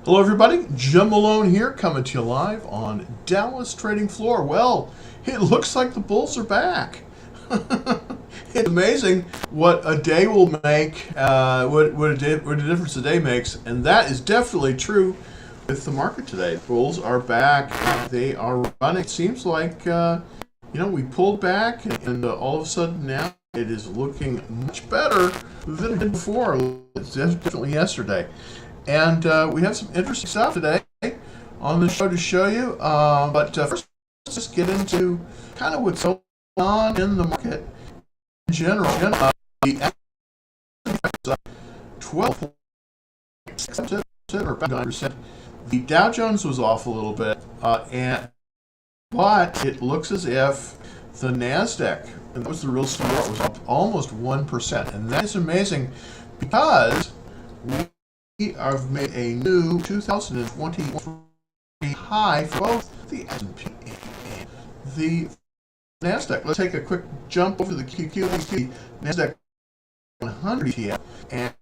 Hello, everybody. Jim Malone here, coming to you live on Dallas Trading Floor. Well, it looks like the bulls are back. It's amazing what a day will make, what a difference a day makes, and that is definitely true with the market today. Bulls are back. They are running. It seems like we pulled back, and all of a sudden now it is looking much better than it did before. It's definitely yesterday. And we have some interesting stuff today on the show to show you. But first, let's just get into kind of what's going on in the market in general. The S&P 12.6% or about 9%. The Dow Jones was off a little bit, but it looks as if the Nasdaq, and that was the real story, was up almost 1%, and that is amazing because we have made a new 2023 high for both the S&P and the Nasdaq. Let's take a quick jump over the QQQ Nasdaq 100 ETF and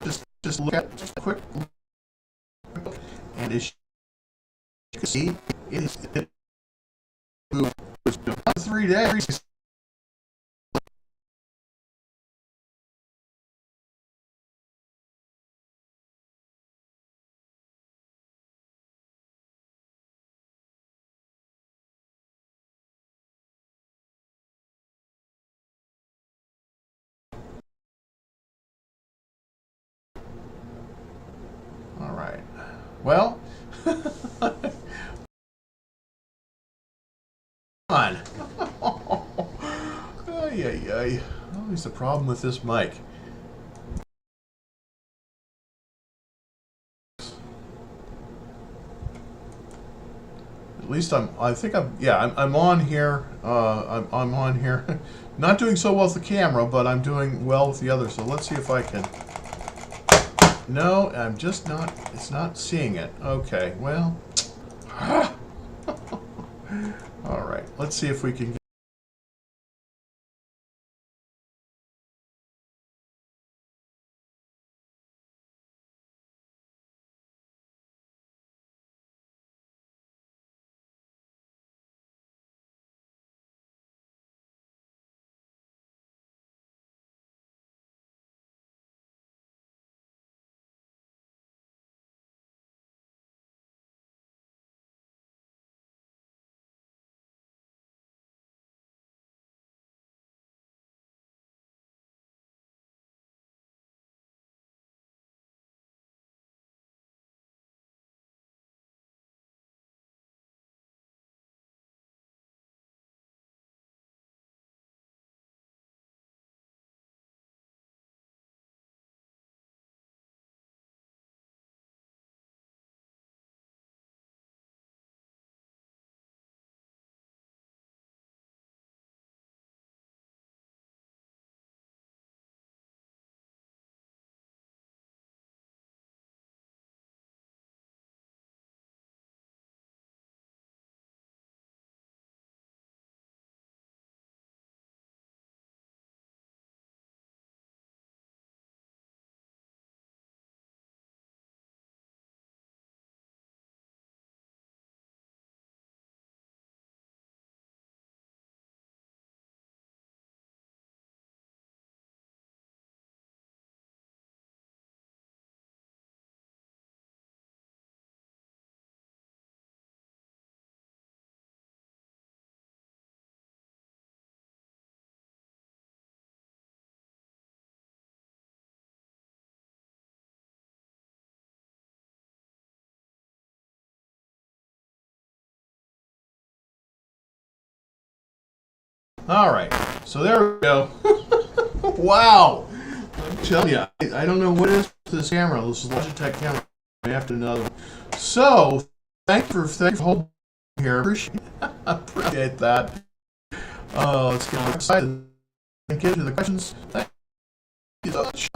just look at just a quick look. And as you can see, it moved 3 days. All right. Well, on. Ay. Always the problem with this mic. At least I'm on here. I'm on here. Not doing so well with the camera, but I'm doing well with the other. So let's see if I can. No, I'm just not. It's not seeing it. Okay. Well. All right. Let's see if we can. All right. So there we go. Wow. I'm telling you, I don't know what it is with this camera. This is Logitech camera. I have to know. So, thank you for holding here. Appreciate that. Let's get excited and get into the questions. Thank you so much.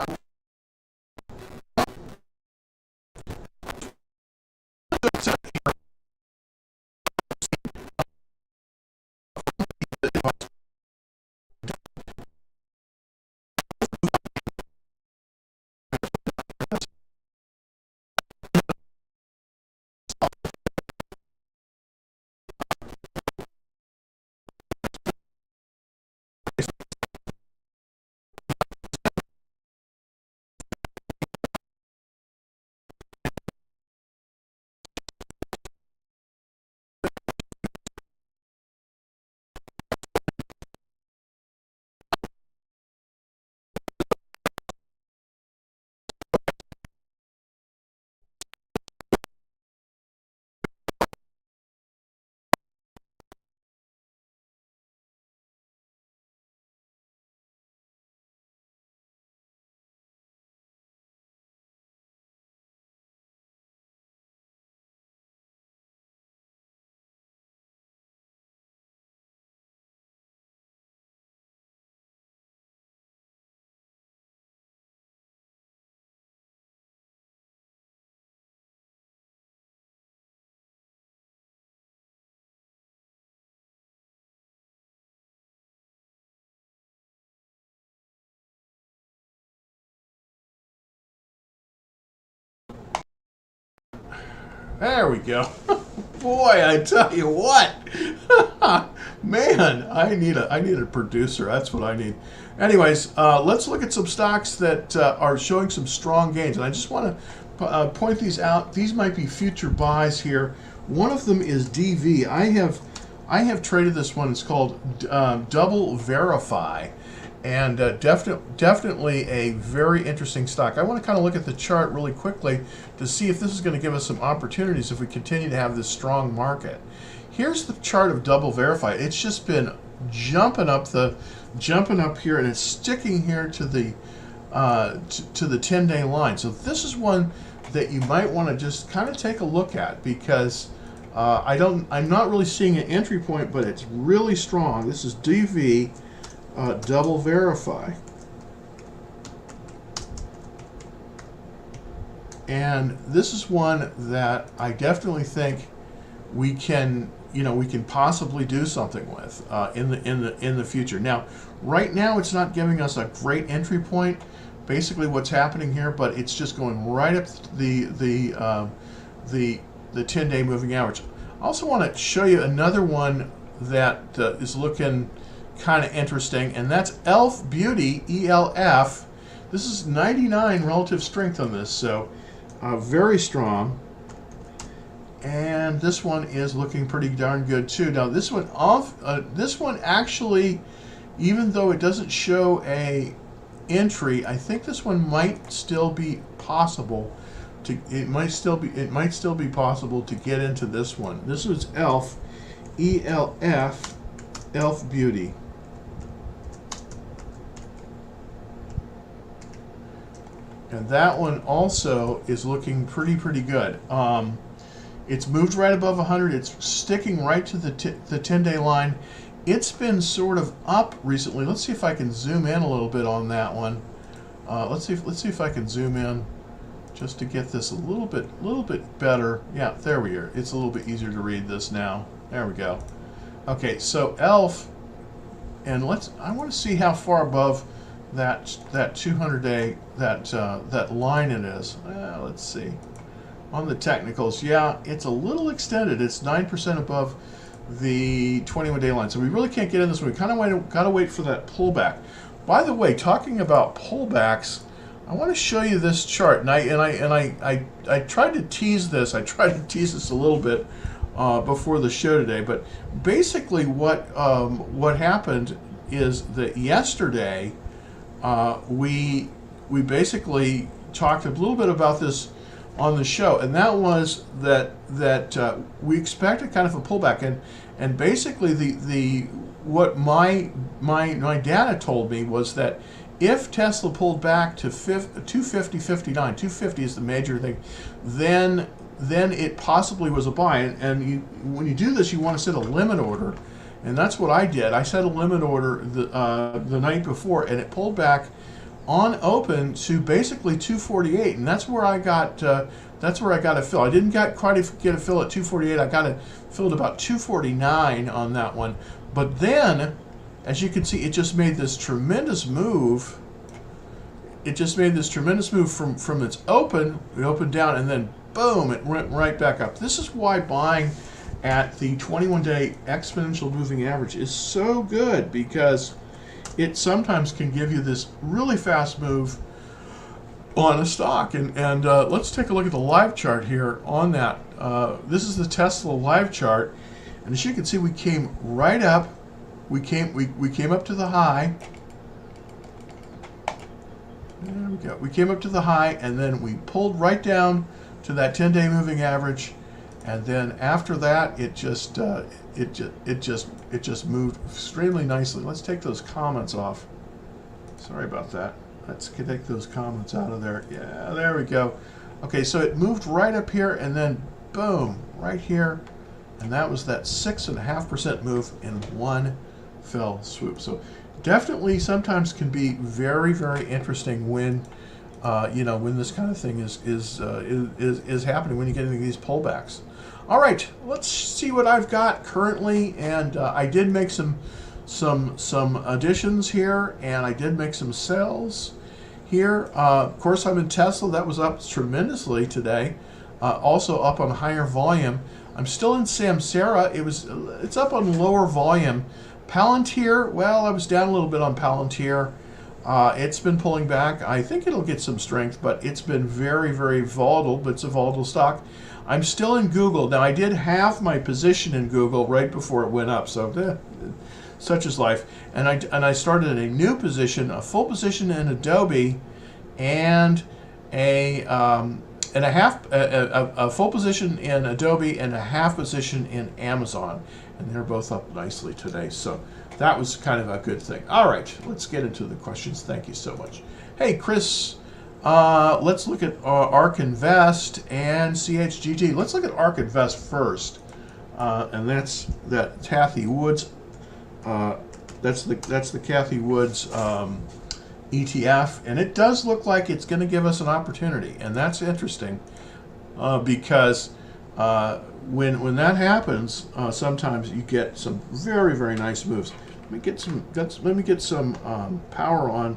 There we go. Boy, I tell you what. Man, I need a producer. That's what I need. Anyways, let's look at some stocks that are showing some strong gains. And I just want to point these out. These might be future buys here. One of them is DV. I have traded this one. It's called Double Verify. And definitely a very interesting stock. I want to kind of look at the chart really quickly to see if this is going to give us some opportunities if we continue to have this strong market. Here's the chart of Double Verify. It's just been jumping up here, and it's sticking here to the 10-day line. So this is one that you might want to just kind of take a look at, because I'm not really seeing an entry point, but it's really strong. This is DV. Double Verify, and this is one that I definitely think we can possibly do something with in the future. Now, right now, it's not giving us a great entry point. Basically, what's happening here, but it's just going right up the 10-day moving average. I also want to show you another one that is looking kind of interesting, and that's ELF Beauty, ELF. This is 99 relative strength on this, so very strong. And this one is looking pretty darn good too. Now this one actually, even though it doesn't show a entry, I think this one might still be possible to. It might still be possible to get into this one. This was ELF, ELF, ELF Beauty. And that one also is looking pretty good. It's moved right above 100. It's sticking right to the 10-day line. It's been sort of up recently. Let's see if I can zoom in a little bit on that one. Let's see if I can zoom in just to get this a little bit better. Yeah, there we are. It's a little bit easier to read this now. There we go. Okay, so ELF, and I want to see how far above that 200-day that line it is. Let's see on the technicals. Yeah, it's a little extended. It's 9% above the 21-day line, so we really can't get in this one. We kind of got to wait for that pullback. By the way, talking about pullbacks, I want to show you this chart, and I tried to tease this. I tried to tease this a little bit before the show today, but basically what happened is that yesterday we basically talked a little bit about this on the show, and that was that we expected kind of a pullback, and basically the what my data told me was that if Tesla pulled back to 250.59, 250 is the major thing, then it possibly was a buy, and when you do this, you want to set a limit order. And that's what I did. I set a limit order the night before, and it pulled back on open to basically 248, and that's where I got a fill. I didn't quite get a fill at 248. I got a fill at about 249 on that one. But then, as you can see, it just made this tremendous move. It just made this tremendous move from its open. It opened down, and then boom, it went right back up. This is why buying at the 21-day exponential moving average is so good, because it sometimes can give you this really fast move on a stock. And let's take a look at the live chart here on that. This is the Tesla live chart, and as you can see, we came right up. We came up to the high. There we go. We came up to the high, and then we pulled right down to that 10-day moving average. And then after that, it just moved extremely nicely. Let's take those comments off. Sorry about that. Let's take those comments out of there. Yeah, there we go. Okay, so it moved right up here, and then boom, right here, and that was that 6.5% move in one fell swoop. So definitely, sometimes can be very interesting when when this kind of thing is happening, when you get into these pullbacks. All right, let's see what I've got currently, and I did make some additions here, and I did make some sales here. Of course, I'm in Tesla. That was up tremendously today. also up on higher volume. I'm still in Samsara. It's up on lower volume. Palantir, well, I was down a little bit on Palantir. It's been pulling back. I think it'll get some strength, but it's been very, very volatile, but it's a volatile stock. I'm still in Google. Now, I did halve my position in Google right before it went up, so such is life. And I started a new position, a full position in Adobe, and a full position in Adobe and a half position in Amazon, and they're both up nicely today. So that was kind of a good thing. All right, let's get into the questions. Thank you so much. Hey, Chris, let's look at ARK Invest and CHGG. Let's look at ARK Invest first, and that's that Kathy Woods. That's the Kathy Woods ETF, and it does look like it's going to give us an opportunity, and that's interesting because when that happens, sometimes you get some very, very nice moves. Let me get some power on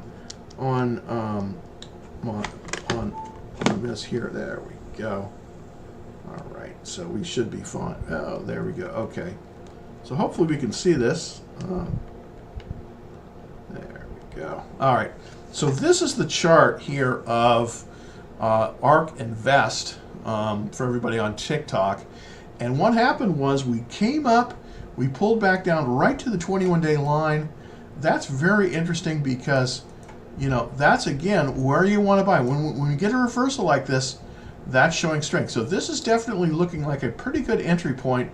this here. There we go. All right, so we should be fine. Oh, there we go. Okay, so hopefully we can see this. There we go. All right, so this is the chart here of ARK Invest for everybody on TikTok. And what happened was we came up, we pulled back down right to the 21-day line. That's very interesting because, you know, that's again where you want to buy. When we get a reversal like this, that's showing strength. So this is definitely looking like a pretty good entry point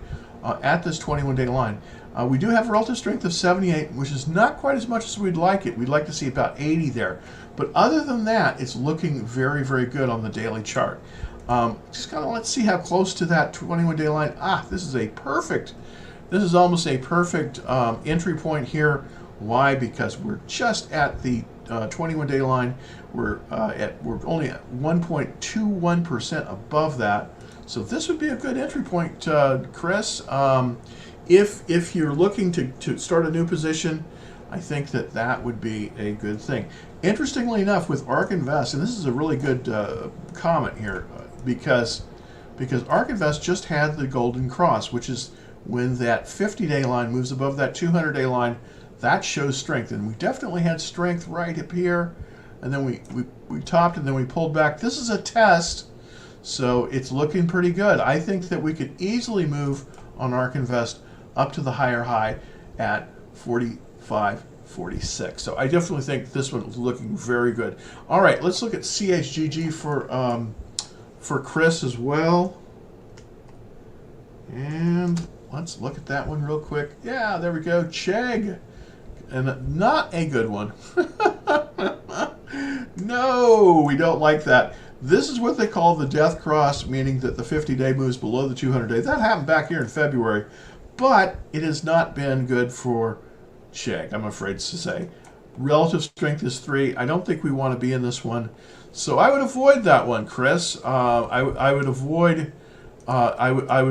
at this 21-day line. We do have a relative strength of 78, which is not quite as much as we'd like it. We'd like to see about 80 there. But other than that, it's looking very, very good on the daily chart. Just kind of let's see how close to that 21-day line. This is almost a perfect entry point here. Why? Because we're just at the 21-day line. We're only at 1.21% above that. So this would be a good entry point, Chris. If you're looking to start a new position, I think that would be a good thing. Interestingly enough, with ARK Invest, and this is a really good comment here, because ARK Invest just had the golden cross, which is when that 50-day line moves above that 200-day line, that shows strength. And we definitely had strength right up here, and then we topped and then we pulled back. This is a test, so it's looking pretty good. I think that we could easily move on ARK Invest up to the higher high at 45.46. So I definitely think this one is looking very good. All right, let's look at CHGG for Chris as well. And let's look at that one real quick. Yeah, there we go. Chegg. And not a good one. No, we don't like that. This is what they call the death cross, meaning that the 50-day moves below the 200-day. That happened back here in February, but it has not been good for Chegg, I'm afraid to say. Relative strength is 3. I don't think we want to be in this one. So I would avoid that one, Chris. I would avoid Chegg,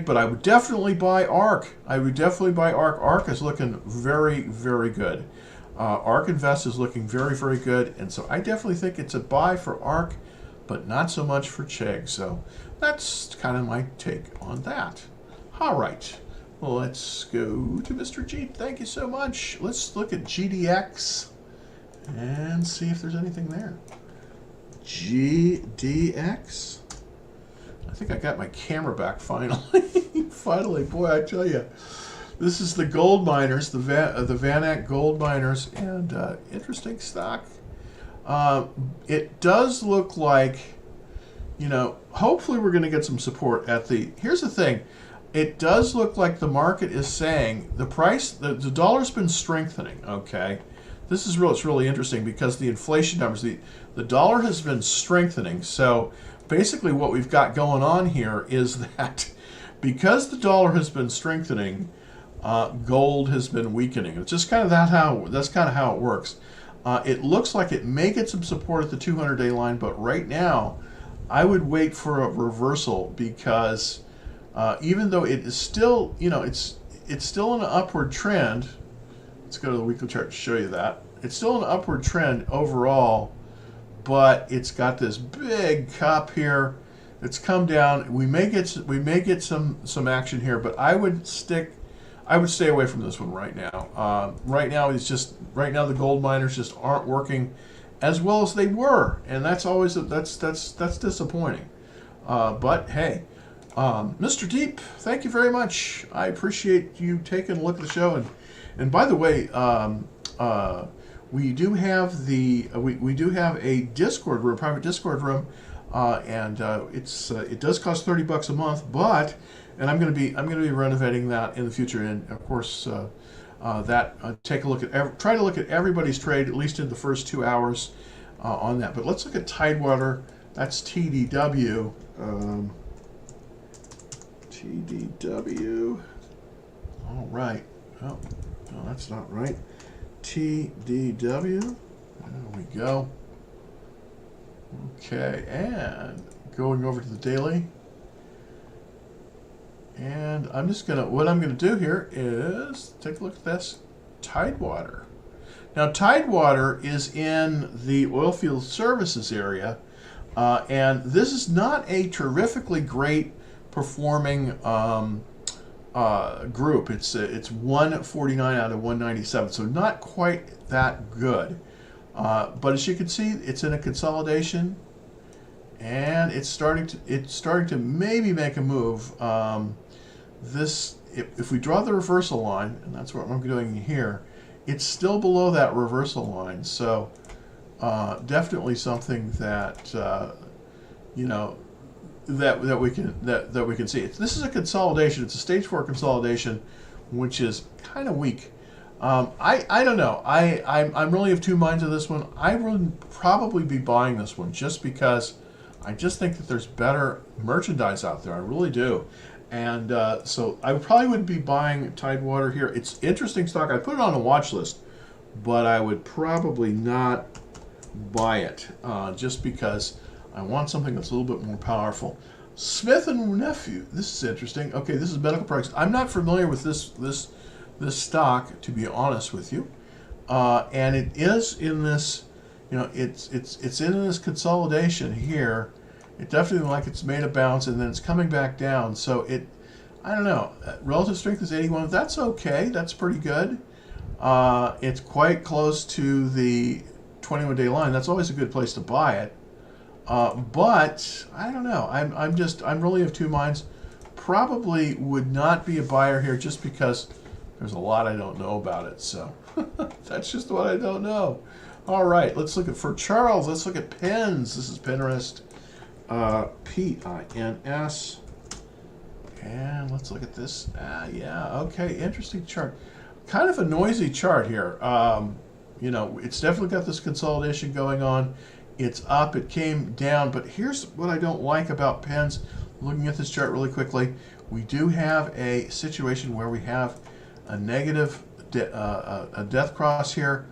but I would definitely buy ARK. ARK is looking very, very good. ARK Invest is looking very, very good, and so I definitely think it's a buy for ARK, but not so much for Chegg. So that's kind of my take on that. All right, well, let's go to Mr. G. Thank you so much. Let's look at GDX and see if there's anything there. GDX. I think I got my camera back finally. Finally, boy, I tell you. This is the gold miners, the VanEck gold miners, and interesting stock. It does look like, you know, hopefully we're going to get some support at the, here's the thing, it does look like the market is saying the price, the dollar's been strengthening, okay? This is real, it's really interesting because the inflation numbers, the dollar has been strengthening. So basically what we've got going on here is that because the dollar has been strengthening, gold has been weakening. It's just kind of that's kind of how it works. It looks like it may get some support at the 200-day line, but right now, I would wait for a reversal because even though it is still, you know, it's still in an upward trend. Let's go to the weekly chart to show you that it's still an upward trend overall. but it's got this big cup here. It's come down. We may get some action here, but I would stay away from this one right now. Right now the gold miners just aren't working as well as they were, and that's always that's disappointing. But hey, Mr. Deep, thank you very much. I appreciate you taking a look at the show. And by the way, we do have we do have a Discord room, private Discord room, and it does cost $30 a month, and I'm going to be renovating that in the future, and of course take a look at try to look at everybody's trade at least in the first 2 hours on that. But let's look at Tidewater. That's TDW. TDW. All right. Oh, no, that's not right. TDW. There we go. Okay, and going over to the daily. And what I'm gonna do here is take a look at this Tidewater. Now, Tidewater is in the oilfield services area, and this is not a terrifically great performing group. It's 149 out of 197, so not quite that good. But as you can see, it's in a consolidation, and it's starting to maybe make a move. If we draw the reversal line, and that's what I'm doing here, it's still below that reversal line. So definitely something that that we can see. This is a consolidation. It's a stage 4 consolidation, which is kind of weak. I don't know. I'm really of two minds of this one. I would probably be buying this one just because I just think that there's better merchandise out there. I really do. And so I probably would be buying Tidewater here. It's interesting stock. I put it on a watch list, but I would probably not buy it just because I want something that's a little bit more powerful. Smith and Nephew. This is interesting. Okay, this is medical products. I'm not familiar with this stock, to be honest with you, and it is in this. It's in this consolidation here. It definitely like it's made a bounce and then it's coming back down. So I don't know. Relative strength is 81. That's okay. That's pretty good. It's quite close to the 21-day line. That's always a good place to buy it. But I don't know. I'm really of two minds. Probably would not be a buyer here just because there's a lot I don't know about it. So that's just what I don't know. All right, let's look at for Charles. Let's look at pins. This is Pinterest. PINS. And let's look at this. Yeah, okay, interesting chart. Kind of a noisy chart here. It's definitely got this consolidation going on. It's up, it came down, but here's what I don't like about pins. Looking at this chart really quickly, we do have a situation where we have a negative a death cross here,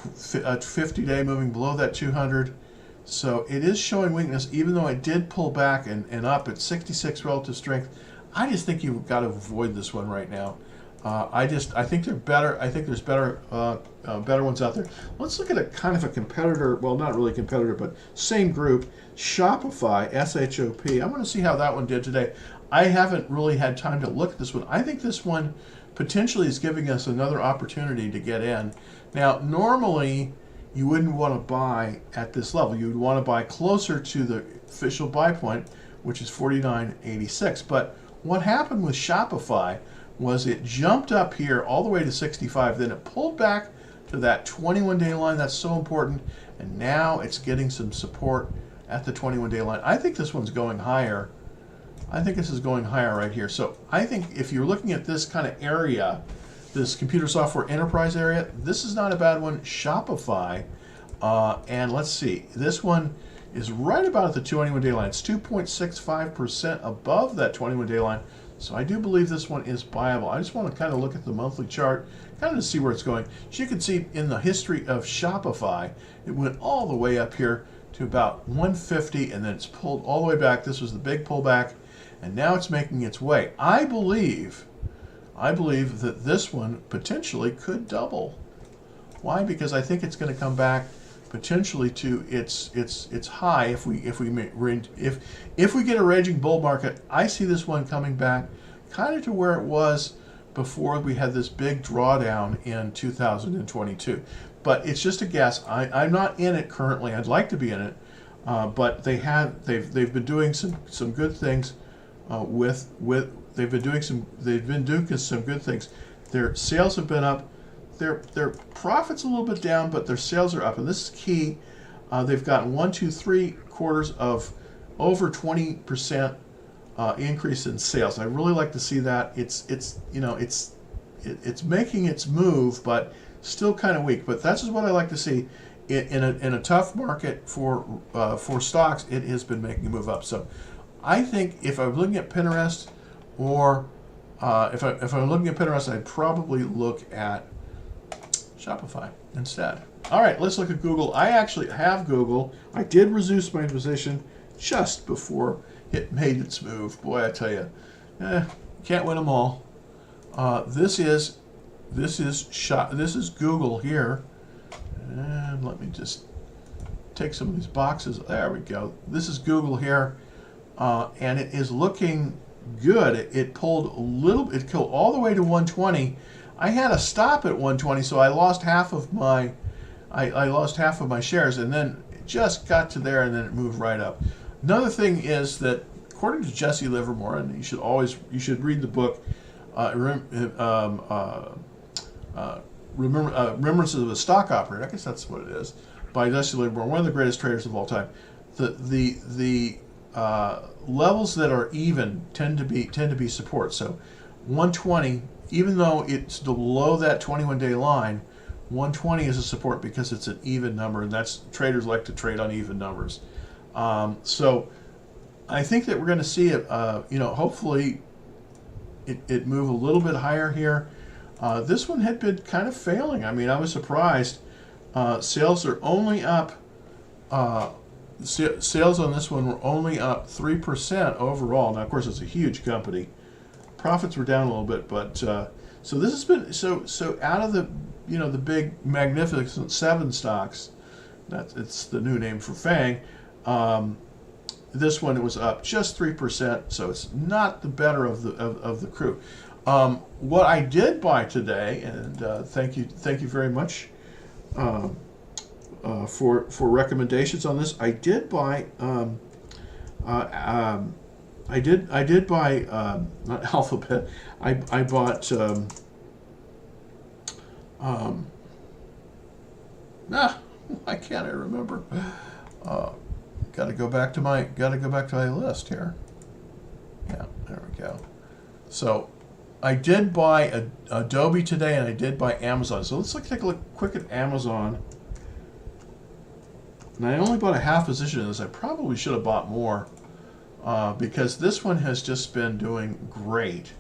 a 50-day moving below that 200. So it is showing weakness, even though it did pull back and up at 66 relative strength. I just think you've got to avoid this one right now. I think they're better. I think there's better ones out there. Let's look at a kind of a competitor. Well, not really a competitor, but same group. Shopify, SHOP. I want to see how that one did today. I haven't really had time to look at this one. I think this one potentially is giving us another opportunity to get in. Now, normally you wouldn't want to buy at this level. You would want to buy closer to the official buy point, which is 49.86. But what happened with Shopify was it jumped up here all the way to 65, then it pulled back to that 21-day line. That's so important, and now it's getting some support at the 21-day line. I think this one's going higher. I think this is going higher right here. So I think if you're looking at this kind of area, this computer software enterprise area, this is not a bad one. Shopify, and let's see, this one is right about at the 21-day line. It's 2.65% above that 21-day line. So I do believe this one is buyable. I just want to kind of look at the monthly chart, kind of to see where it's going. As you can see in the history of Shopify, it went all the way up here to about 150, and then it's pulled all the way back. This was the big pullback, and now it's making its way. I believe that this one potentially could double. Why? Because I think it's going to come back potentially to its high if we if we get a raging bull market. I see this one coming back kind of to where it was before we had this big drawdown in 2022. But it's just a guess. I'm not in it currently. I'd like to be in it, but they've been doing some good things they've been doing some good things. Their sales have been up. Their profits a little bit down, but their sales are up, and this is key. They've gotten 1, 2, 3 quarters of over 20% increase in sales. I really like to see that. It's making its move, but still kind of weak. But that's just what I like to see in a tough market for stocks. It has been making a move up. So I think if I'm looking at Pinterest, or if I'm looking at Pinterest, I'd probably look at Shopify instead. All right, let's look at Google. I actually have Google. I did reduce my position just before it made its move. Boy, I tell you, can't win them all. This is Google here, and let me just take some of these boxes. There we go. This is Google here, and it is looking good. It pulled a little. It killed all the way to 120. I had a stop at 120, so I lost half of my shares, and then it just got to there, and then it moved right up. Another thing is that according to Jesse Livermore, and you should read the book Remembrances of a Stock Operator. I guess that's what it is, by Jesse Livermore, one of the greatest traders of all time. The levels that are even tend to be support. So 120, even though it's below that 21-day line, 120 is a support because it's an even number, and that's traders like to trade on even numbers. So I think that we're going to see it. Hopefully it move a little bit higher here. This one had been kind of failing. I mean, I was surprised. Sales are only up. Sales on this one were only up 3% overall. Now, of course, it's a huge company. Profits were down a little bit, but so this has been so out of the the big Magnificent Seven stocks. It's the new name for FANG. This one was up just 3%, so it's not the better of the crew. What I did buy today, and thank you very much for recommendations on this. I did buy I did buy not Alphabet. I bought why can't I remember? Got to go back to my list here. Yeah, there we go. So I did buy Adobe today, and I did buy Amazon. So let's take a look quick at Amazon. And I only bought a half position in this. I probably should have bought more because this one has just been doing great.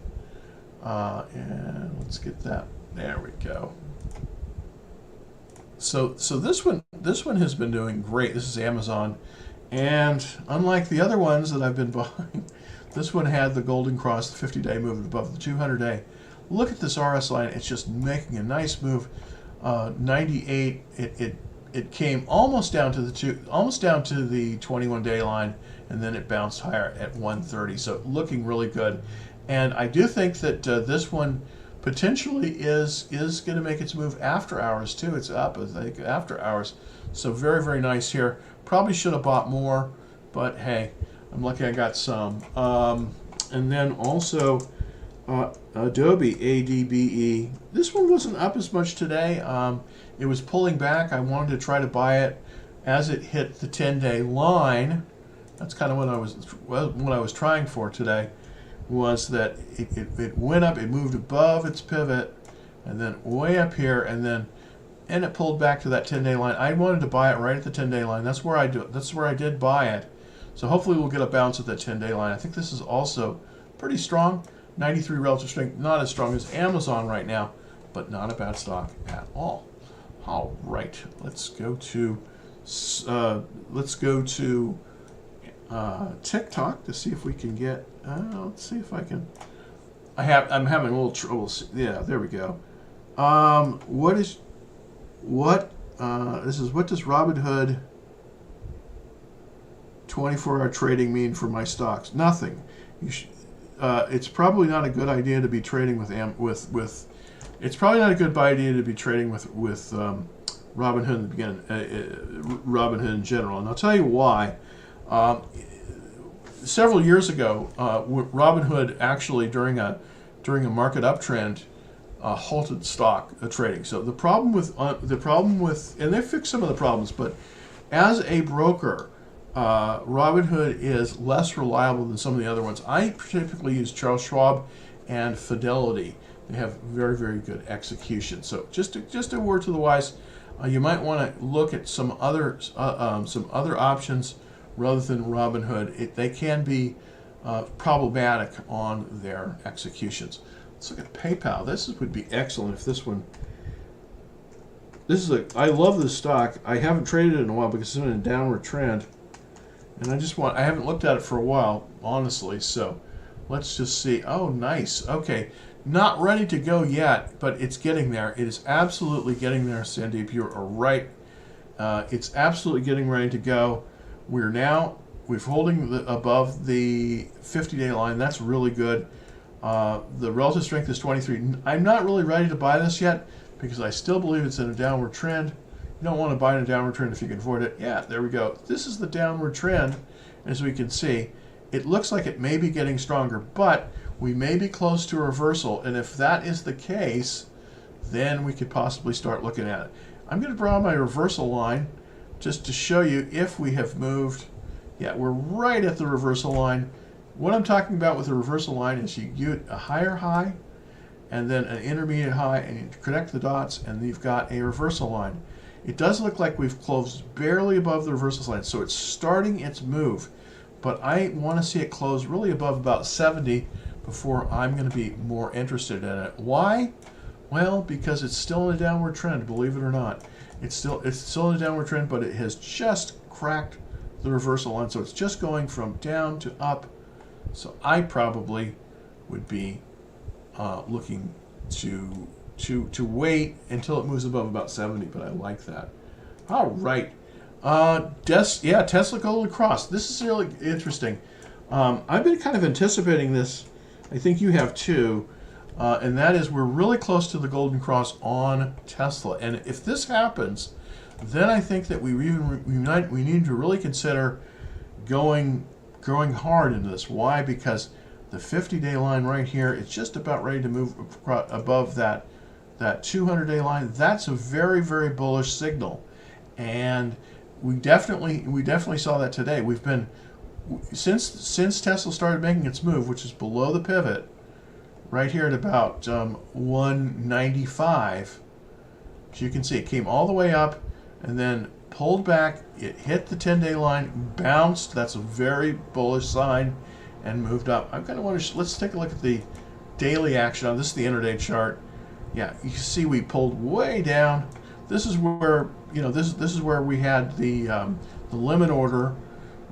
And let's get that. There we go. So this one has been doing great. This is Amazon, and unlike the other ones that I've been buying, this one had the golden cross, the 50-day move above the 200-day. Look at this RS line; it's just making a nice move. 98. It came almost down to the 21-day line, and then it bounced higher at 130. So looking really good, and I do think that this one potentially is going to make its move after hours too. It's up, I think, after hours. So very, very nice here. Probably should have bought more, but hey, I'm lucky I got some. And then also Adobe, ADBE. This one wasn't up as much today. It was pulling back. I wanted to try to buy it as it hit the 10-day line. That's kind of what I was trying for today. Was that it went up, it moved above its pivot, and then way up here, and it pulled back to that 10-day line. I wanted to buy it right at the 10-day line. That's where I did buy it. So hopefully we'll get a bounce at that 10-day line. I think this is also pretty strong. 93 relative strength, not as strong as Amazon right now, but not a bad stock at all. All right, let's go to TikTok to see if we can get. Let's see if I can. I'm having a little trouble. Yeah, there we go. What This is, what does Robinhood 24-hour trading mean for my stocks? Nothing. It's probably not a good idea to be trading with. It's probably not a good idea to be trading with Robinhood in the beginning. Robinhood in general, and I'll tell you why. Several years ago, Robinhood actually during a market uptrend halted stock trading. So the problem with and they fixed some of the problems, but as a broker, Robinhood is less reliable than some of the other ones. I typically use Charles Schwab and Fidelity. They have very, very good execution. So just a word to the wise, you might want to look at some other options rather than Robinhood. They can be problematic on their executions. Let's look at PayPal. This would be excellent if this one. I love this stock. I haven't traded it in a while because it's in a downward trend, and I haven't looked at it for a while, honestly. So let's just see. Oh, nice. Okay, not ready to go yet, but it's getting there. It is absolutely getting there, Sandeep. You are right. It's absolutely getting ready to go. We're holding above the 50-day line. That's really good. The relative strength is 23. I'm not really ready to buy this yet because I still believe it's in a downward trend. You don't want to buy in a downward trend if you can avoid it. Yeah, there we go. This is the downward trend, as we can see. It looks like it may be getting stronger, but we may be close to a reversal, and if that is the case, then we could possibly start looking at it. I'm going to draw my reversal line just to show you if we have moved. Yeah, we're right at the reversal line. What I'm talking about with the reversal line is you get a higher high and then an intermediate high, and you connect the dots, and you've got a reversal line. It does look like we've closed barely above the reversal line, so it's starting its move. But I want to see it close really above about 70 before I'm going to be more interested in it. Why? Well, because it's still in a downward trend, believe it or not. It's still in a downward trend, but it has just cracked the reversal line, so it's just going from down to up. So I probably would be looking to wait until it moves above about 70, but I like that. All right. Tesla Golden Cross. This is really interesting. I've been kind of anticipating this. I think you have too. And that is, we're really close to the Golden Cross on Tesla. And if this happens, then I think that we need to really consider going hard into this. Why? Because the 50-day line right here, it's just about ready to move above that 200-day line. That's a very, very bullish signal, and we definitely saw that today. We've been since Tesla started making its move, which is below the pivot, right here at about 195. As you can see, it came all the way up and then pulled back. It hit the 10-day line, bounced. That's a very bullish sign, and moved up. I'm going to want to let's take a look at the daily action on this. Is the intraday chart. Yeah, you can see we pulled way down. This is where this is where we had the limit order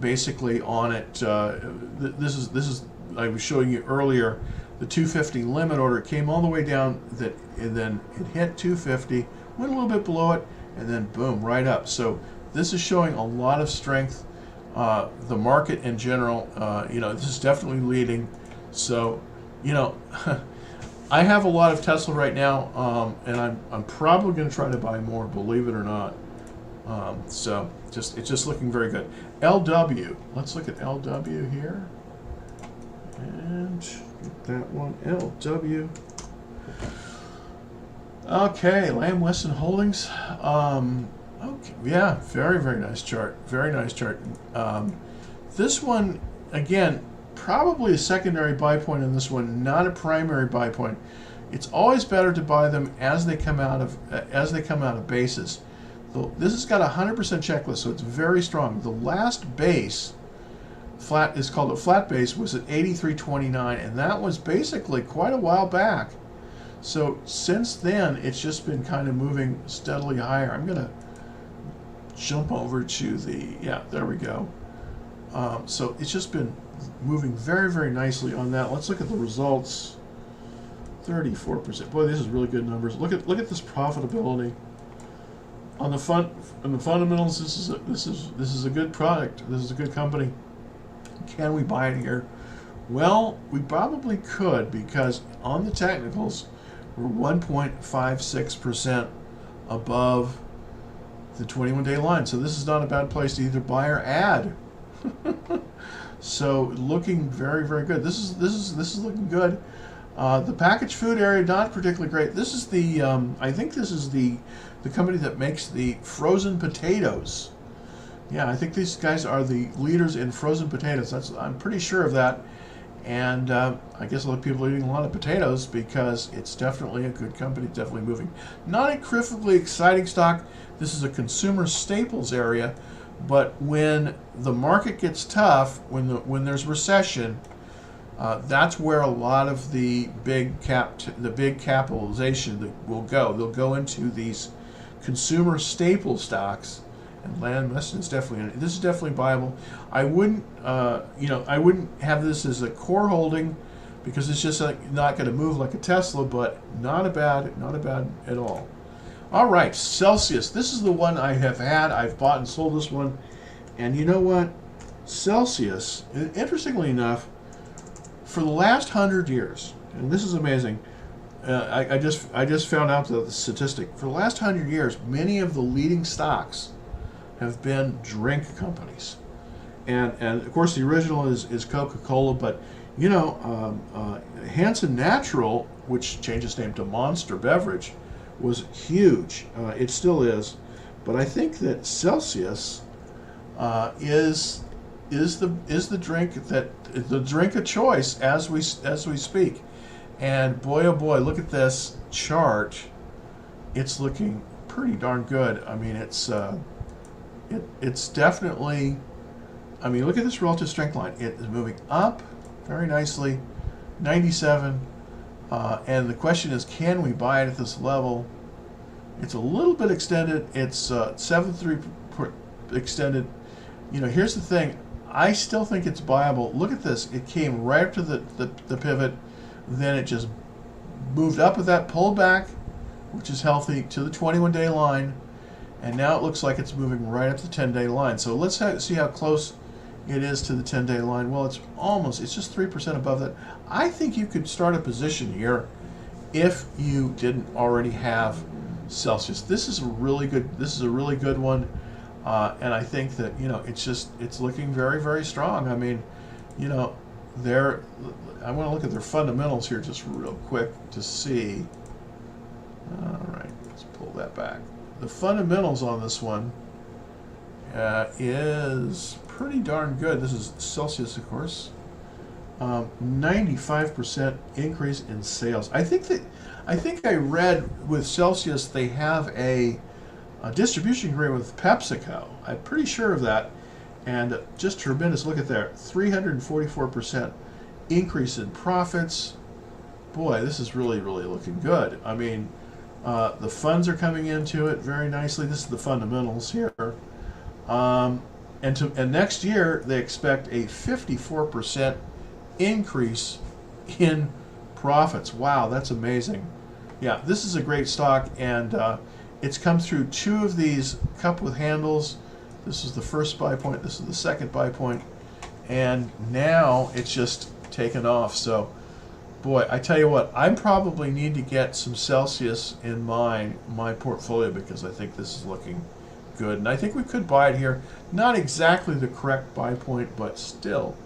basically on it. This is I was showing you earlier. The 250 limit order came all the way down, and then it hit 250, went a little bit below it, and then boom, right up. So this is showing a lot of strength. The market in general, this is definitely leading. So, I have a lot of Tesla right now, and I'm probably going to try to buy more, believe it or not. So it's just looking very good. LW. Let's look at LW here, and get that one. LW. Okay, Lamb Weston Holdings. Okay, yeah, very, very nice chart. Very nice chart. This one, again, probably a secondary buy point in this one, not a primary buy point. It's always better to buy them as they come out of bases. This has got a 100% checklist, so it's very strong. The last base flat is called a flat base, was at 83.29, and that was basically quite a while back. So since then, it's just been kind of moving steadily higher. I'm gonna jump over to there we go. So it's just been moving very, very nicely on that. Let's look at the results. 34%. Boy, this is really good numbers. Look at this profitability. On the fundamentals, this is a good product. This is a good company. Can we buy it here? Well, we probably could, because on the technicals, we're 1.56% above the 21-day line. So this is not a bad place to either buy or add. So looking very, very good. This is looking good. The packaged food area, not particularly great. This is the I think this is the company that makes the frozen potatoes. Yeah, I think these guys are the leaders in frozen potatoes. I'm pretty sure of that. And I guess a lot of people are eating a lot of potatoes because it's definitely a good company, definitely moving. Not a critically exciting stock. This is a consumer staples area, but when the market gets tough, when there's recession, that's where a lot of the big capitalization that will go. They'll go into these consumer staple stocks. And land investment is definitely, this is definitely viable. I wouldn't, I wouldn't have this as a core holding because it's just not going to move like a Tesla, but not a bad at all. All right, Celsius. This is the one I have had. I've bought and sold this one, and you know what? Celsius, interestingly enough, for the last 100 years, and this is amazing. I just found out the statistic. For the last 100 years, many of the leading stocks have been drink companies, and of course the original is Coca-Cola, but you know, Hanson Natural, which changed its name to Monster Beverage, was huge. It still is, but I think that Celsius is the drink of choice as we speak. And boy, oh boy, look at this chart. It's looking pretty darn good. I mean, it's definitely, I mean, look at this relative strength line. It is moving up very nicely, 97. And the question is, can we buy it at this level? It's a little bit extended. It's 7.3 extended. You know, here's the thing. I still think it's viable. Look at this. It came right up to the pivot. Then it just moved up with that pullback, which is healthy, to the 21-day line. And now it looks like it's moving right up to the 10-day line. So let's see how close it is to the 10-day line. Well, it's just 3% above that. I think you could start a position here if you didn't already have Celsius. This is a really good one. And I think that, you know, it's looking very, very strong. I mean, you know, I want to look at their fundamentals here just real quick to see. All right, let's pull that back. The fundamentals on this one is pretty darn good. This is Celsius, of course. 95% increase in sales. I think I read with Celsius they have a distribution agreement with PepsiCo. I'm pretty sure of that. And just tremendous. Look at there, 344% increase in profits. Boy, this is really, really looking good. I mean, the funds are coming into it very nicely. This is the fundamentals here. And next year, they expect a 54% increase in profits. Wow, that's amazing. Yeah, this is a great stock, and it's come through two of these cup with handles. This is the first buy point. This is the second buy point. And now it's just taken off. So, boy, I tell you what, I probably need to get some Celsius in my portfolio because I think this is looking good. And I think we could buy it here. Not exactly the correct buy point, but still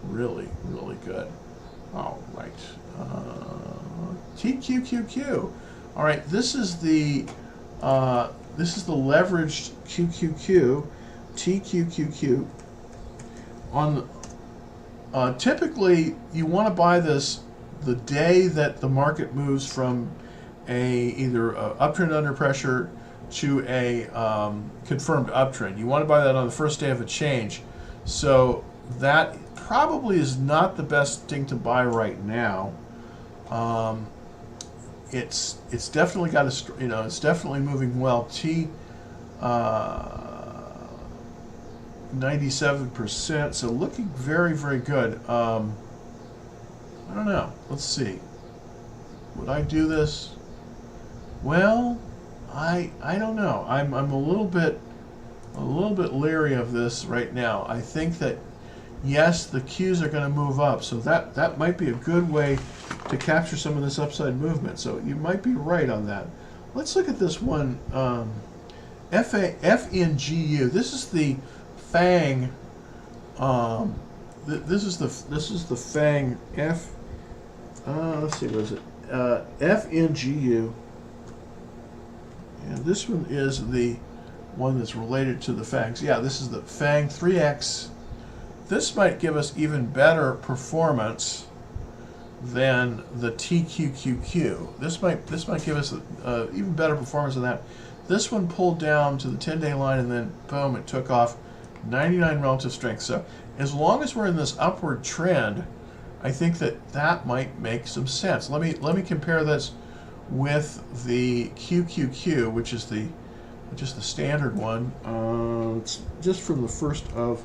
really, really good. All right. TQQQ. All right, this is the leveraged QQQ, TQQQ. Typically, you want to buy this the day that the market moves from either a uptrend under pressure to a confirmed uptrend. You want to buy that on the first day of a change. So that probably is not the best thing to buy right now. It's definitely got a, you know, it's definitely moving well. 97%, so looking very, very good. I don't know. Let's see. Would I do this? Well, I don't know. I'm a little bit leery of this right now. I think that yes, the Qs are going to move up, so that might be a good way to capture some of this upside movement. So you might be right on that. Let's look at this one, FNGU. This is the FANG. This is the FANG F. Let's see, what is it? FNGU. And this one is the one that's related to the FANGs. Yeah, this is the FANG 3X. This might give us even better performance than the TQQQ. This might give us even better performance than that. This one pulled down to the 10-day line and then boom, it took off. 99 relative strength. So as long as we're in this upward trend, I think that might make some sense. Let me compare this with the QQQ, which is the standard one. It's just from the first of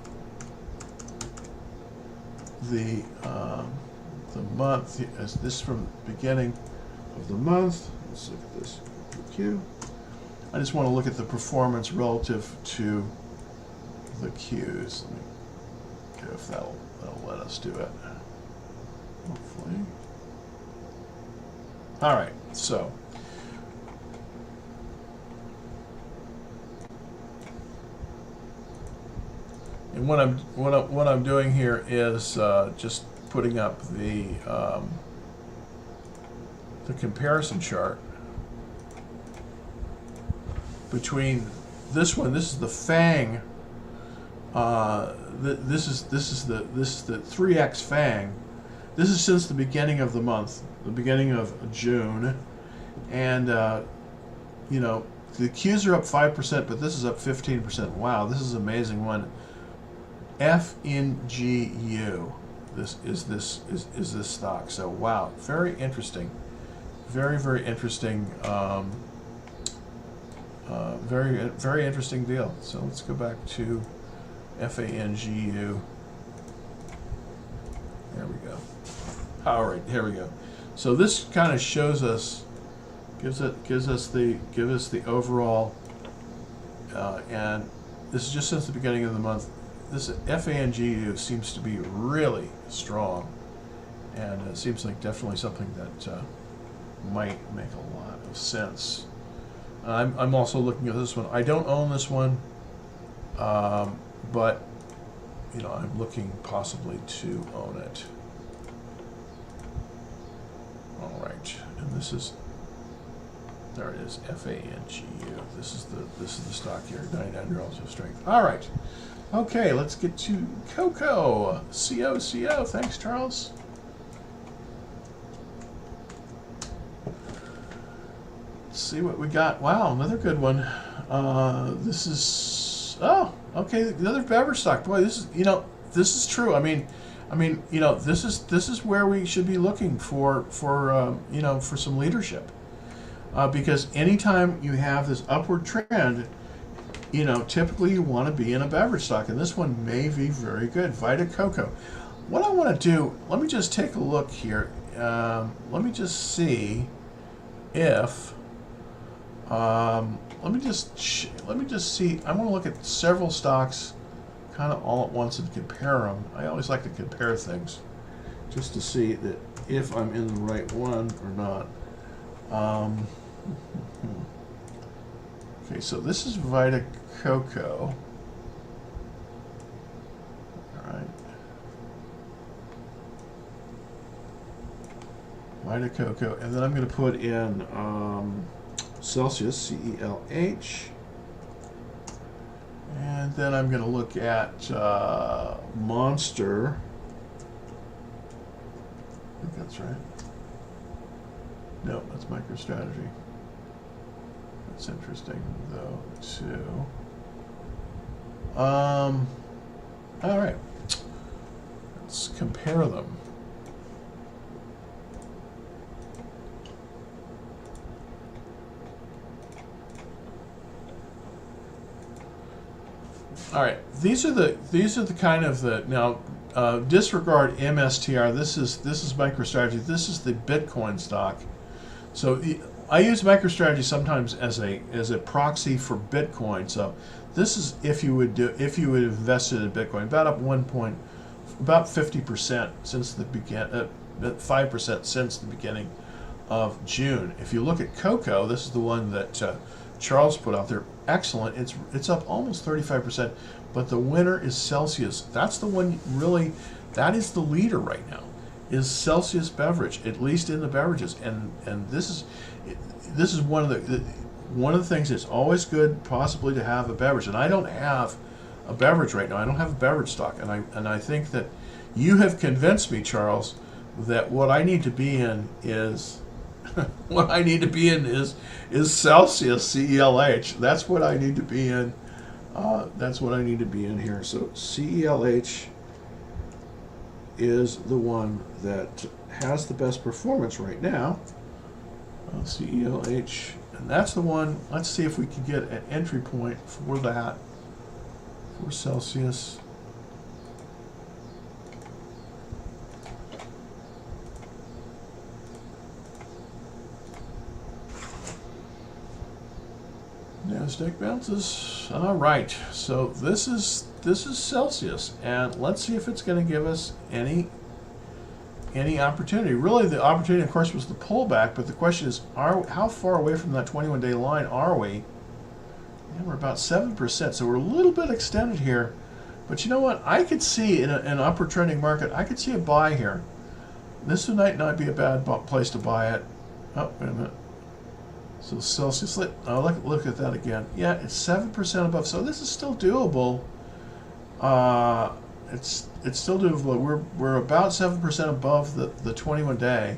the month. As this from the beginning of the month. Let's look at this QQ. I just want to look at the performance relative to the Qs. Let me go if that'll let us do it. Hopefully. All right, so and what I'm doing here is just putting up the comparison chart between this one. This is the FANG. This is the 3X FANG. This is since the beginning of the month, the beginning of June, and you know, the Qs are up 5%, but this is up 15%. Wow, this is an amazing one. FNGU. This is this stock. So wow, very interesting, very interesting. Very interesting deal. So let's go back to FANGU. There we go. All right, here we go. So this kind of shows us, gives us the overall, and this is just since the beginning of the month. This FANGU seems to be really strong, and it seems like definitely something that might make a lot of sense. I'm also looking at this one. I don't own this one, but you know, I'm looking possibly to own it. All right, and this is, there it is, FANGU. This is the stock here, 99 relative strength. All right, okay, let's get to Coco. CO. Thanks, Charles. Let's see what we got. Wow, another good one. This is, oh, okay, another beverage stock. Boy, this is, you know, this is true. I mean, you know, this is where we should be looking for you know, for some leadership, because anytime you have this upward trend, you know, typically you want to be in a beverage stock, and this one may be very good. Vita Coco. What I want to do, let me just take a look here. Let me just see if. Let me just see. I want to look at several stocks, kind of all at once, and compare them. I always like to compare things, just to see that if I'm in the right one or not. Okay, so this is Vita Coco. All right. Vita Coco, and then I'm going to put in Celsius, CELH, and then I'm going to look at Monster. I think that's right. No, that's MicroStrategy. That's interesting though too. All right, let's compare them. All right, these are the kind of the, now disregard MSTR. This is MicroStrategy. This is the Bitcoin stock. So I use MicroStrategy sometimes as a proxy for Bitcoin. So this is if you would invest in Bitcoin, about 50% since the 5% since the beginning of June. If you look at cocoa, this is the one that Charles put out there. Excellent. It's up almost 35%, but the winner is Celsius. That's the one really. That is the leader right now. Is Celsius beverage, at least in the beverages, and this is one of the things that's always good possibly to have a beverage. And I don't have a beverage right now. I don't have a beverage stock, and I think that you have convinced me, Charles, that what I need to be in is what I need to be in is Celsius, CELH. That's what I need to be in. That's what I need to be in here. So CELH is the one that has the best performance right now. CELH, and that's the one. Let's see if we can get an entry point for that, for Celsius. Nasdaq bounces. All right, so this is Celsius, and let's see if it's going to give us any opportunity. Really, the opportunity, of course, was the pullback, but the question is, how far away from that 21-day line are we? And we're about 7%, so we're a little bit extended here. But you know what? I could see in an upward trending market, I could see a buy here. This might not be a bad place to buy it. Oh, wait a minute. So Celsius, look at that again. Yeah, it's 7% above, so this is still doable. It's still doable. We're about 7% above the 21-day.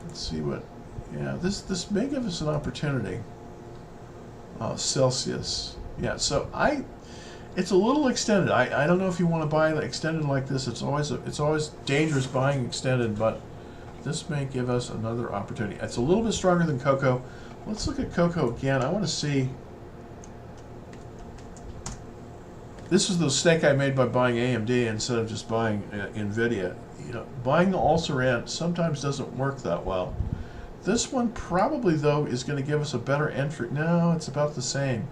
Let's see what. Yeah, this may give us an opportunity. Celsius. Yeah, so it's a little extended. I don't know if you want to buy extended like this. It's always dangerous buying extended, but this may give us another opportunity. It's a little bit stronger than cocoa. Let's look at cocoa again. I want to see. This is the mistake I made by buying AMD instead of just buying NVIDIA. You know, buying the also-ran sometimes doesn't work that well. This one probably, though, is going to give us a better entry. No, it's about the same.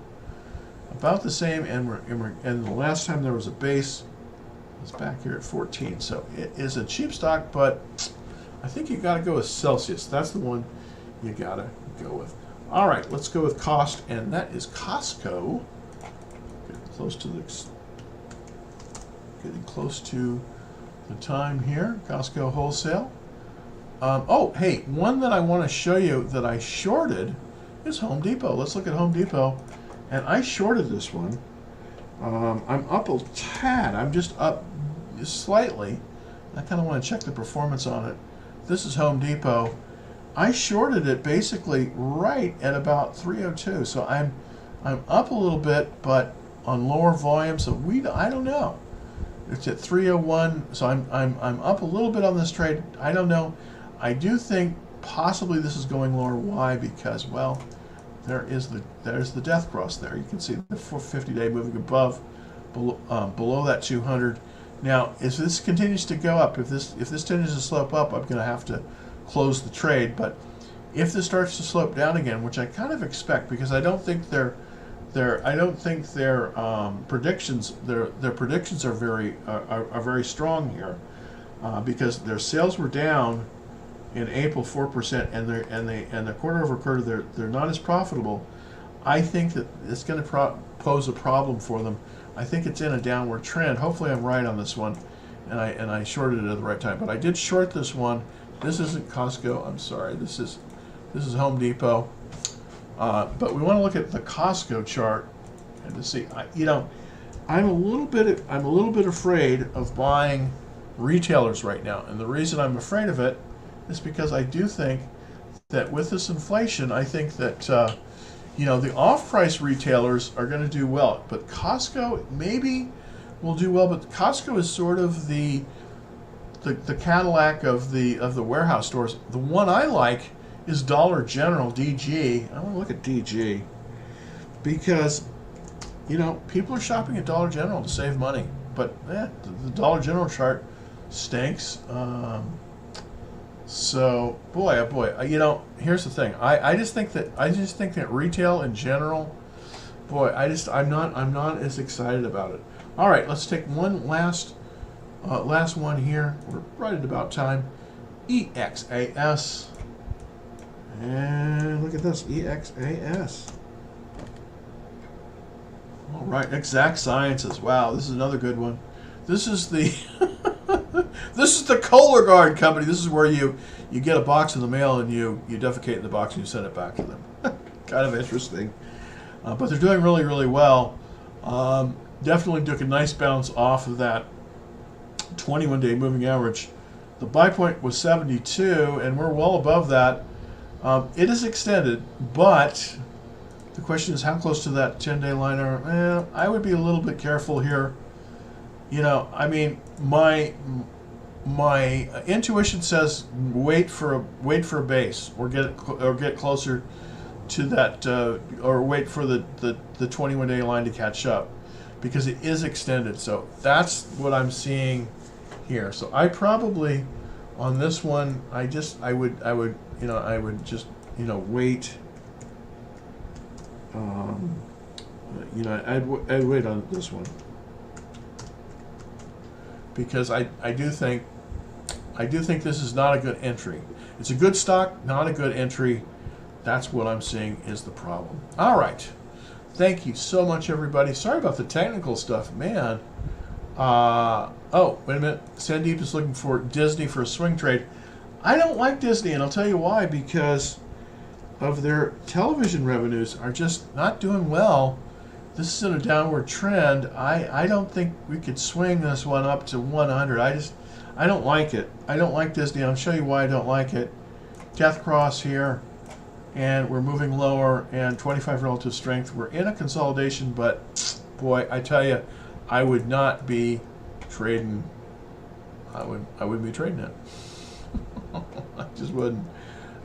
About the same, and the last time there was a base, it's back here at 14. So it is a cheap stock, but I think you got to go with Celsius. That's the one you got to go with. All right, let's go with cost, and that is Costco. Getting close to the time here. Costco wholesale. Oh, hey, one that I want to show you that I shorted is Home Depot. Let's look at Home Depot, and I shorted this one. I'm up a tad. I'm just up slightly. I kind of want to check the performance on it. This is Home Depot. I shorted it basically right at about 302. So I'm up a little bit, but on lower volume, so I don't know. It's at 301, so I'm up a little bit on this trade. I don't know. I do think possibly this is going lower. Why? Because, well, there's the death cross there. You can see the 450-day moving below that 200. Now, if this continues to go up, if this continues to slope up, I'm going to have to close the trade. But if this starts to slope down again, which I kind of expect, because I don't think their predictions are very strong here, because their sales were down in April 4%, and the quarter over quarter they're not as profitable. I think that it's going to pose a problem for them. I think it's in a downward trend. Hopefully I'm right on this one, and I shorted it at the right time. But I did short this one. This isn't Costco. I'm sorry. This is Home Depot. But we want to look at the Costco chart and to see. I'm a little bit afraid of buying retailers right now, and the reason I'm afraid of it is because I do think that with this inflation, I think that the off-price retailers are going to do well, but Costco maybe will do well. But Costco is sort of the Cadillac of the warehouse stores. The one I like is Dollar General, DG. I want to look at DG because, people are shopping at Dollar General to save money. But the Dollar General chart stinks. So, boy, oh boy, you know, here's the thing. I just think that retail in general, boy, I'm not as excited about it. All right, let's take one last one here. We're right at about time. EXAS. And look at this, EXAS. All right, Exact Sciences. Wow, this is another good one. This is the this is the Kohler Guard company. This is where you get a box in the mail and you defecate in the box and you send it back to them. Kind of interesting, but they're doing really, really well. Definitely took a nice bounce off of that 21-day moving average. The buy point was 72, and we're well above that. It is extended, but the question is how close to that 10-day line are. I would be a little bit careful here. You know, I mean, my intuition says wait for a base or get closer to that, or wait for the 21-day line to catch up, because it is extended. So that's what I'm seeing here. So I probably on this one I would just wait. I'd wait on this one, because I do think this is not a good entry. It's a good stock, not a good entry. That's what I'm seeing is the problem. All right. Thank you so much, everybody. Sorry about the technical stuff, man. Oh, wait a minute. Sandeep is looking for Disney for a swing trade. I don't like Disney, and I'll tell you why. Because of their television revenues are just not doing well. This is in a downward trend. I don't think we could swing this one up to 100. I don't like it. I don't like Disney. I'll show you why I don't like it. Death cross here, and we're moving lower, and 25 relative strength. We're in a consolidation, but boy, I tell you, I would not be trading. I wouldn't be trading it. I just wouldn't.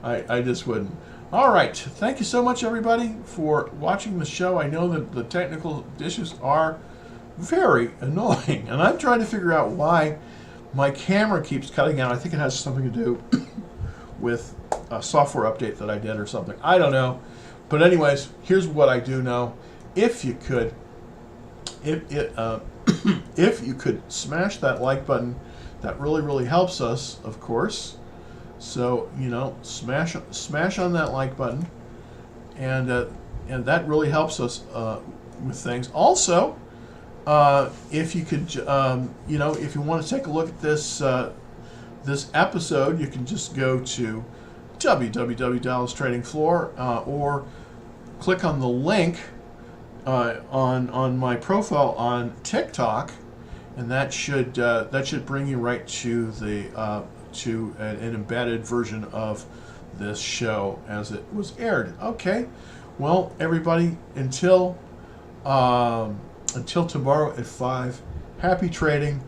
I just wouldn't. All right. Thank you so much, everybody, for watching the show. I know that the technical issues are very annoying, and I'm trying to figure out why my camera keeps cutting out. I think it has something to do with a software update that I did or something. I don't know. But anyways, here's what I do know. If you could, if you could smash that like button, that really, really helps us, of course. So, smash on that like button, and that really helps us with things. Also, if you could, if you want to take a look at this this episode, you can just go to www.DallasTradingFloor or click on the link on my profile on TikTok, and that should bring you right to the to an embedded version of this show as it was aired. Okay, well, everybody, until tomorrow at 5, happy trading,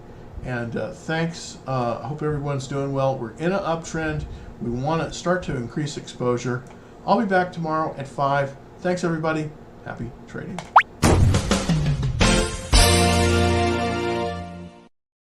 and thanks. I hope everyone's doing well. We're in an uptrend. We want to start to increase exposure. I'll be back tomorrow at 5. Thanks, everybody. Happy trading.